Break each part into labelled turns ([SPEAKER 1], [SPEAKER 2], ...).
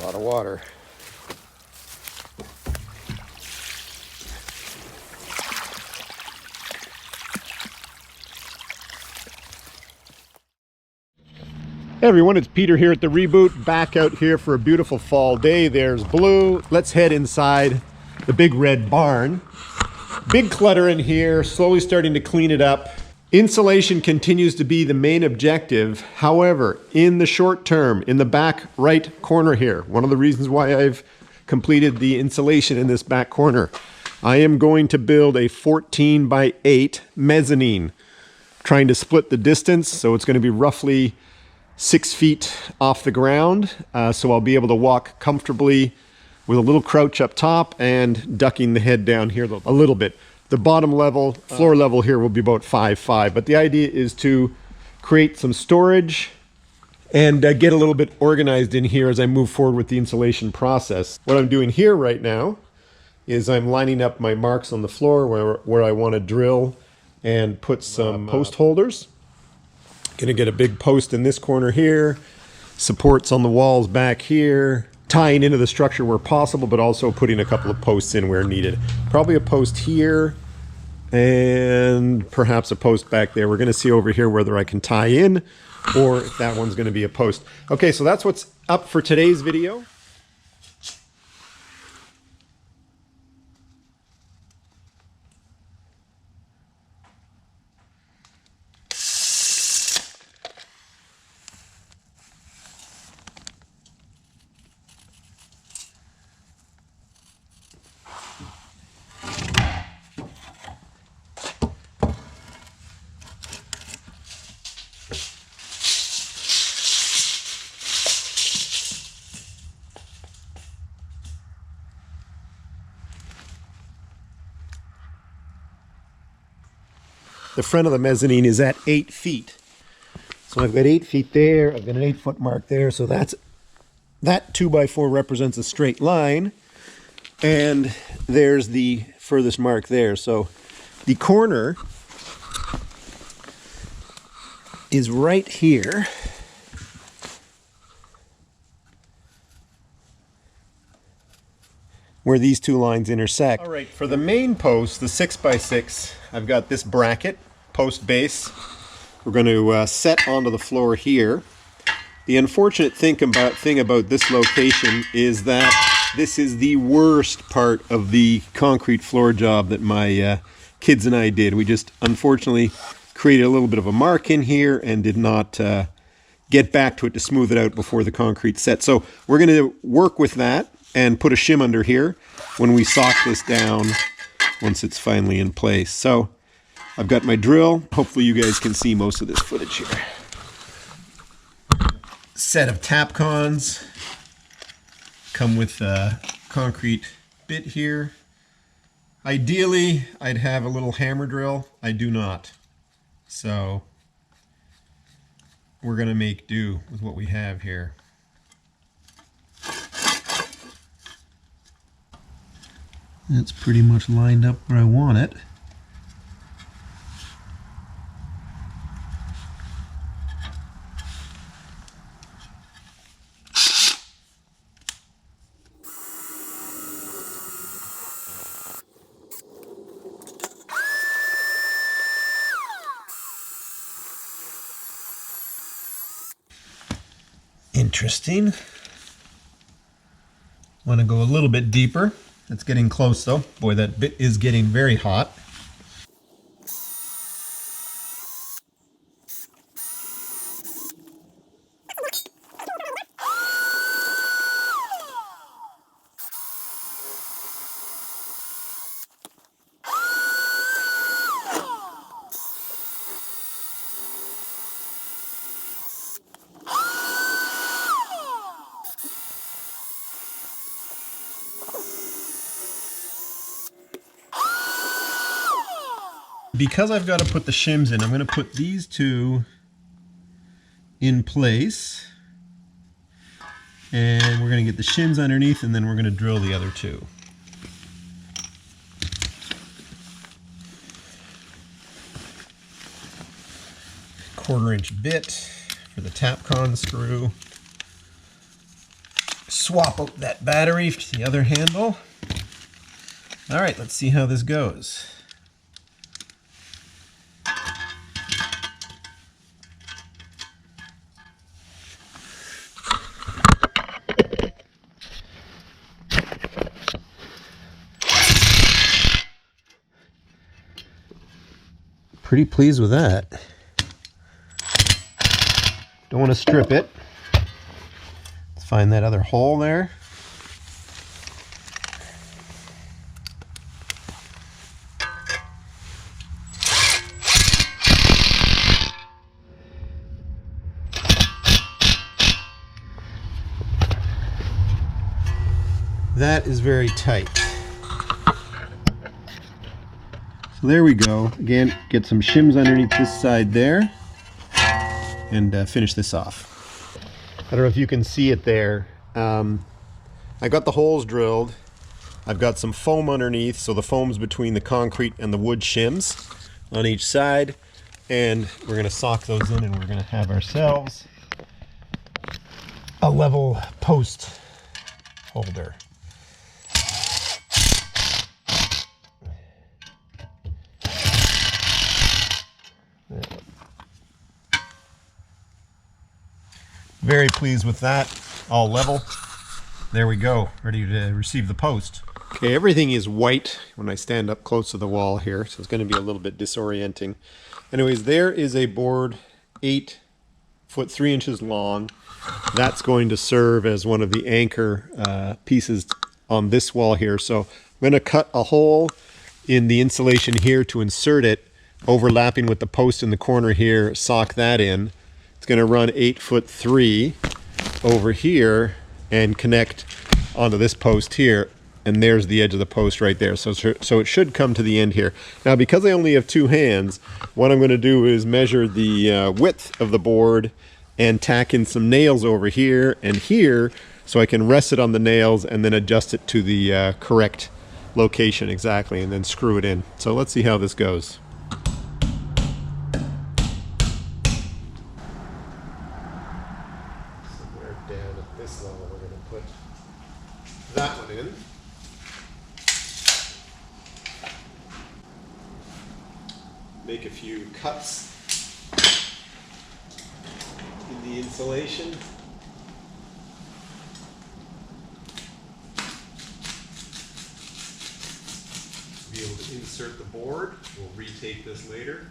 [SPEAKER 1] lot of water. Hey everyone, it's Peter here at the Reboot, back out here for a beautiful fall day. There's Blue. Let's head inside the big red barn. Big clutter in here, slowly starting to clean it up. Insulation continues to be the main objective. However, in the short term, in the back right corner here, one of the reasons why I've completed the insulation in this back corner, I am going to build a 14 by 8 mezzanine, trying to split the distance, so it's going to be roughly 6 feet off the ground, so I'll be able to walk comfortably with a little crouch up top and ducking the head down here a little bit. The bottom level, floor level here will be about 5'5", but the idea is to create some storage and get a little bit organized in here as I move forward with the insulation process. What I'm doing here right now is I'm lining up my marks on the floor where I want to drill and put some post holders. Gonna get a big post in this corner here, supports on the walls back here, tying into the structure where possible, but also putting a couple of posts in where needed. Probably a post here and perhaps a post back there. We're gonna see over here whether I can tie in or if that one's gonna be a post. Okay, so that's what's up for today's video. The front of the mezzanine is at 8 feet. So I've got 8 feet there, I've got an 8-foot mark there, so that 2x4 represents a straight line, and there's the furthest mark there. So the corner is right here. Where these two lines intersect. All right, for the main post, the 6x6, I've got this bracket, post base. We're going to set onto the floor here. The unfortunate thing about this location is that this is the worst part of the concrete floor job that my kids and I did. We just unfortunately created a little bit of a mark in here and did not get back to it to smooth it out before the concrete set. So we're going to work with that and put a shim under here when we sock this down once it's finally in place. So I've got my drill. Hopefully you guys can see most of this footage here. Set of tapcons. Come with a concrete bit here. Ideally, I'd have a little hammer drill. I do not. So we're going to make do with what we have here. It's pretty much lined up where I want it. Interesting. Want to go a little bit deeper. It's getting close though. Boy, that bit is getting very hot. Because I've got to put the shims in, I'm going to put these two in place. And we're going to get the shims underneath, and then we're going to drill the other two. Quarter-inch bit for the tapcon screw. swap out that battery to the other handle. All right, let's see how this goes. Pretty pleased with that. Don't want to strip it. Let's find that other hole there. That is very tight. So there we go. Again, get some shims underneath this side there and finish this off. I don't know if you can see it there. I got the holes drilled. I've got some foam underneath, so the foam's between the concrete and the wood shims on each side. And we're going to sock those in, and we're going to have ourselves a level post holder. Very pleased with that. All level. There we go. Ready to receive the post. Okay, everything is white when I stand up close to the wall here, so it's going to be a little bit disorienting. Anyways, there is a board 8 foot 3 inches long. That's going to serve as one of the anchor pieces on this wall here. So I'm going to cut a hole in the insulation here to insert it, overlapping with the post in the corner here, sock that in. It's going to run 8 foot 3 over here and connect onto this post here, and there's the edge of the post right there. So it should come to the end here. Now, because I only have 2 hands, what I'm going to do is measure the width of the board and tack in some nails over here and here so I can rest it on the nails and then adjust it to the correct location exactly, and then screw it in. So let's see how this goes. Down at this level, we're going to put that one in. Make a few cuts in the insulation. Be able to insert the board. We'll retake this later.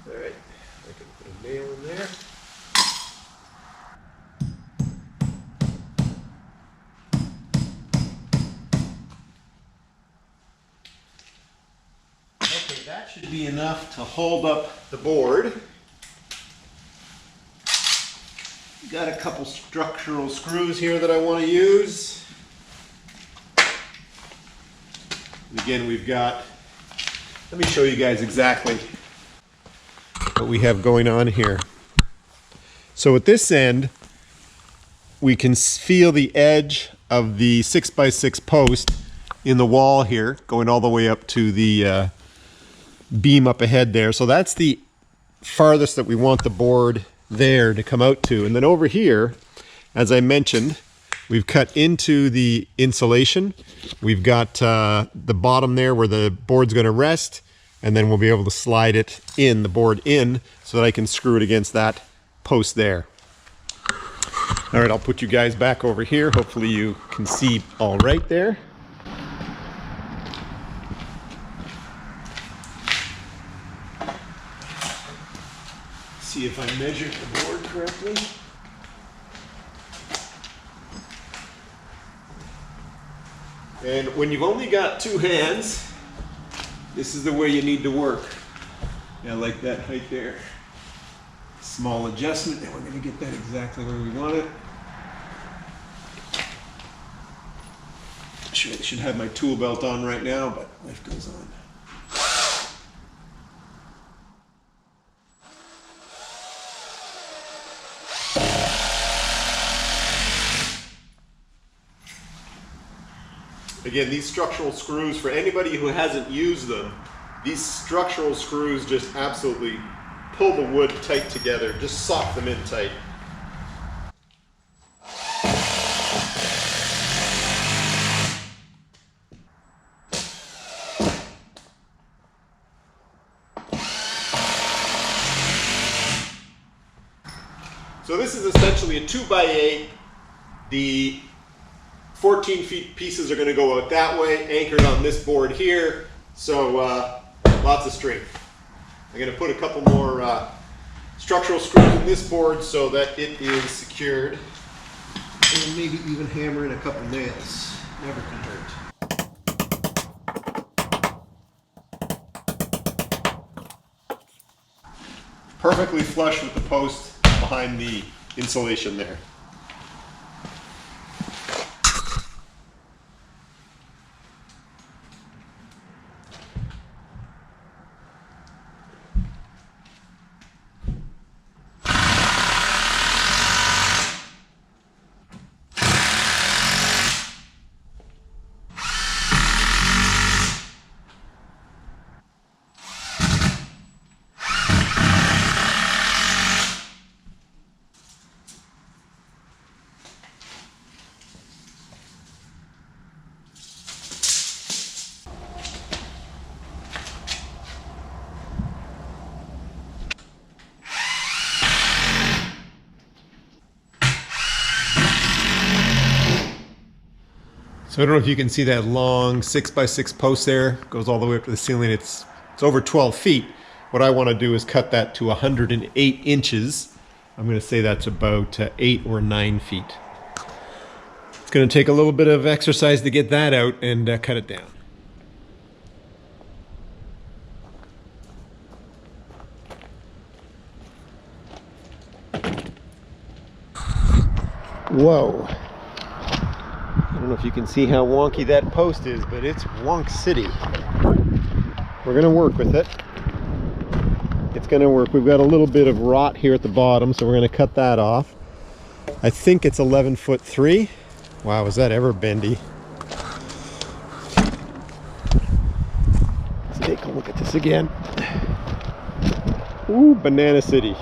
[SPEAKER 1] All right, I can put a nail in there. Okay, that should be enough to hold up the board. Got a couple structural screws here that I want to use. And again, we've got, let me show you guys exactly what we have going on here. So at this end, we can feel the edge of the 6x6 post in the wall here, going all the way up to the beam up ahead there. So that's the farthest that we want the board there to come out to. And then over here, as I mentioned, we've cut into the insulation. We've got the bottom there where the board's going to rest, and then we'll be able to slide it in, the board in, so that I can screw it against that post there. All right, I'll put you guys back over here. Hopefully you can see all right there. See if I measured the board correctly. And when you've only got 2 hands, this is the way you need to work. Yeah, like that height there. Small adjustment, and we're going to get that exactly where we want it. should have my tool belt on right now, but life goes on. Again, these structural screws, for anybody who hasn't used them, these structural screws just absolutely pull the wood tight together, just sock them in tight. So this is essentially a 2x8. The 14 feet pieces are going to go out that way, anchored on this board here. So lots of strength. I'm going to put a couple more structural screws in this board so that it is secured. And maybe even hammer in a couple nails. Never can hurt. Perfectly flush with the post behind the insulation there. So I don't know if you can see that long 6x6 post there, goes all the way up to the ceiling. It's over 12 feet. What I want to do is cut that to 108 inches. I'm going to say that's about 8 or 9 feet. It's going to take a little bit of exercise to get that out and cut it down. Whoa. I don't know if you can see how wonky that post is, but it's wonk city. We're going to work with it. It's going to work. We've got a little bit of rot here at the bottom, so we're going to cut that off. I think it's 11'3". Wow, is that ever bendy? Let's take a look at this again. Ooh, Banana City.